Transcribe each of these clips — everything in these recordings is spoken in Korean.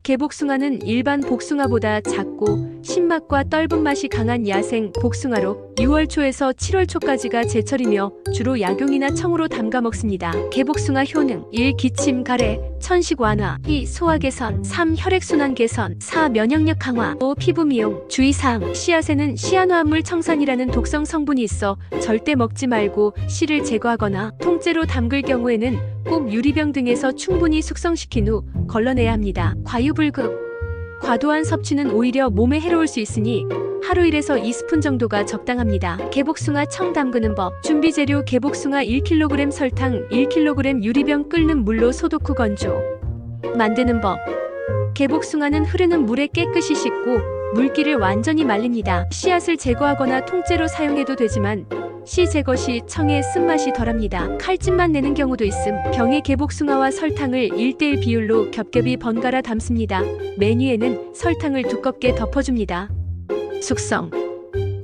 개복숭아는 일반 복숭아보다 작고 신맛과 떫은 맛이 강한 야생 복숭아로 6월 초에서 7월 초까지가 제철이며 주로 약용이나 청으로 담가 먹습니다. 개복숭아 효능 1. 기침 가래 천식 완화 2. 소화 개선 3. 혈액순환 개선 4. 면역력 강화 5. 피부 미용 주의사항 씨앗에는 시아노아물 청산이라는 독성 성분이 있어 절대 먹지 말고 씨를 제거하거나 통째로 담글 경우에는 꼭 유리병 등에서 충분히 숙성시킨 후 걸러내야 합니다. 과유불급 과도한 섭취는 오히려 몸에 해로울 수 있으니 하루 1에서 2스푼 정도가 적당합니다. 개복숭아 청 담그는 법 준비 재료 개복숭아 1kg 설탕 1kg 유리병 끓는 물로 소독 후 건조 만드는 법 개복숭아는 흐르는 물에 깨끗이 씻고 물기를 완전히 말립니다. 씨앗을 제거하거나 통째로 사용해도 되지만 씨 제거 시 청의 쓴맛이 덜합니다. 칼집만 내는 경우도 있음. 병에 개복숭아와 설탕을 1:1 비율로 겹겹이 번갈아 담습니다. 맨 위에는 설탕을 두껍게 덮어줍니다. 숙성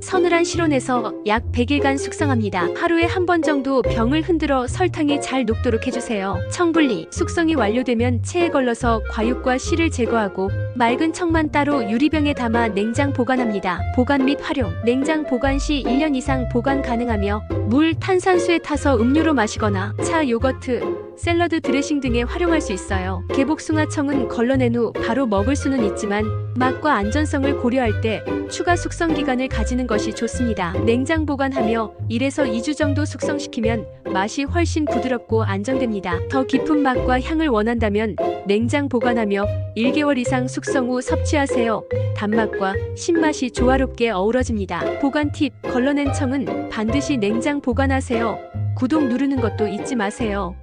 서늘한 실온에서 약 100일간 숙성합니다. 하루에 한 번 정도 병을 흔들어 설탕이 잘 녹도록 해주세요. 청분리 숙성이 완료되면 체에 걸러서 과육과 씨를 제거하고 맑은 청만 따로 유리병에 담아 냉장 보관합니다. 보관 및 활용 냉장 보관 시 1년 이상 보관 가능하며 물, 탄산수에 타서 음료로 마시거나 차, 요거트, 샐러드 드레싱 등에 활용할 수 있어요. 개복숭아 청은 걸러낸 후 바로 먹을 수는 있지만 맛과 안전성을 고려할 때 추가 숙성 기간을 가지는 것이 좋습니다. 냉장 보관하며 1에서 2주 정도 숙성시키면 맛이 훨씬 부드럽고 안정됩니다. 더 깊은 맛과 향을 원한다면 냉장 보관하며 1개월 이상 숙성 후 섭취하세요. 단맛과 신맛이 조화롭게 어우러집니다. 보관 팁 걸러낸 청은 반드시 냉장 보관하세요. 구독 누르는 것도 잊지 마세요.